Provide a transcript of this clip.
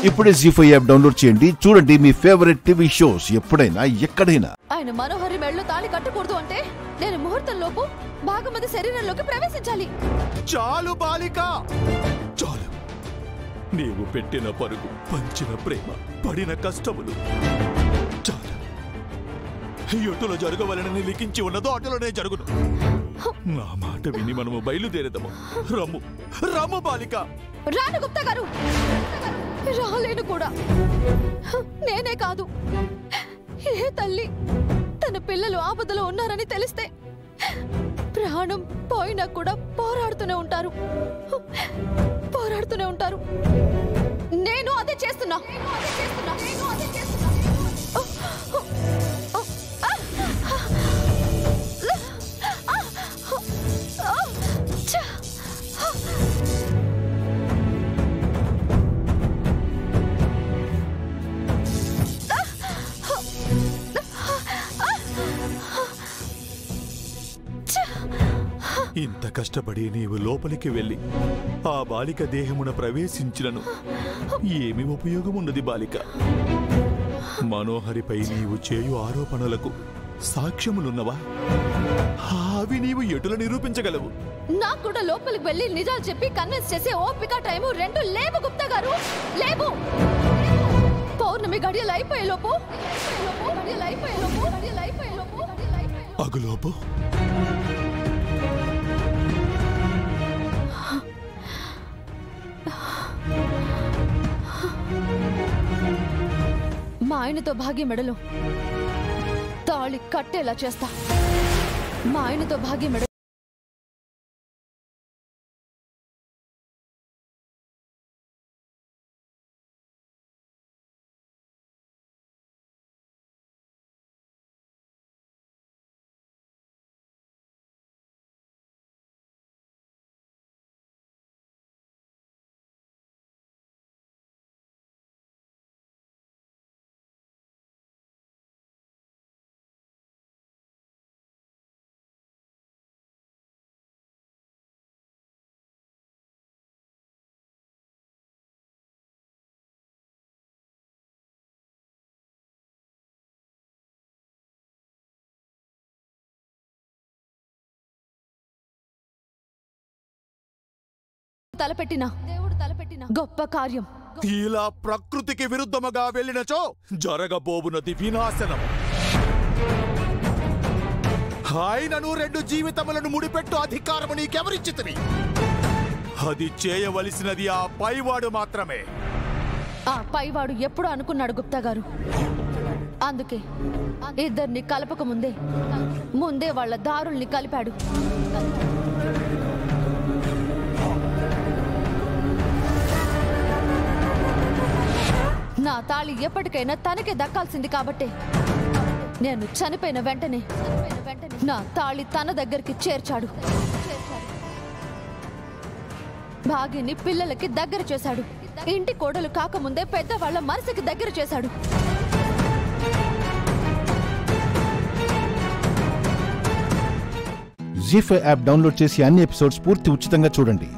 ఇప్పుడే జీ5 app download చేయండి. చూడండి మీ ఫేవరెట్ టీవీ షోస్ ఎప్పుడైనా ఎక్కడైనా. ఆయన మనోహరి మెళ్ళలో తాళి కట్టకూడదు అంటే నేను ముహూర్తం లోపు భాగమతి శరీరంలోకి ప్రవేశించాలి. చాలు బాలిక, చాలు. నీవు పెట్టిన పరుగు, పంచిన ప్రేమ, పడిన కష్టములు చాలు. ఎటులో జరగవలనని లిఖించి ఉన్నదో అటులోనే జరుగును. నా మాట విని మనము బయలుదేరదము. రమ్ము రమ్ము బాలిక. రాను గుప్తా గారు, రాలేను కూడా. నేనే కాదు, ఏ తల్లి తన పిల్లలు ఆపదలో ఉన్నారని తెలిస్తే ప్రాణం పోయినా కూడా పోరాడుతూనే ఉంటారు. నేను అదే చేస్తున్నా. ఇంత కష్టపడి నీవు లోపలికి వెళ్ళి ఆ బాలిక దేహమున ప్రవేశించినను ఏమి ఉపయోగమున్నది బాలిక? మనోహరిపై నీవు చేయు ఆరోపణలకు సాక్ష్యములున్నవా? అవి నీవు ఎటుల నిరూపించగలవు? నాకు కూడా లోపలికి వెళ్ళి నిజాలు చెప్పి కన్విన్స్ చేసే ఓపిక టైము రెండు లేవు గుప్తా గారు, లేవు. పౌర్ణమి గడియలు అయిపోయేలోపు అగులోపు మా ఆయనతో భాగ్య మెడలో తాళి కట్టేలా చేస్తా. మా ఆయనతో భాగ్య మెడ దేవుడు తలపెట్టిన గొప్ప కార్యం ఇలా ప్రకృతికి విరుద్ధముగా వెళ్ళినచో జరగబోవునది వినాశనం. ఆయనను రెండు జీవితములను ముడిపెట్టు అధికారము నీకెవరిచ్చితిరి? అది చేయవలసినది ఆ పైవాడు మాత్రమే. ఆ పైవాడు ఎప్పుడు అనుకున్నాడు గుప్తా గారు. అందుకే ఇద్దరిని కలపక ముందే వాళ్ళ దారుల్ని కలిపాడు. నా తాళి ఎప్పటికైనా తనకే దక్కాల్సింది కాబట్టి నేను చనిపోయిన వెంటనే నా తాళి తన దగ్గరికి చేర్చాడు. భాగ్యని పిల్లలకి దగ్గర చేశాడు. ఇంటి కోడలు కాకముందే పెద్దవాళ్ల మనసుకి దగ్గర చేశాడు. జీ5 యాప్ డౌన్లోడ్ చేసి అన్ని ఎపిసోడ్స్ పూర్తి ఉచితంగా చూడండి.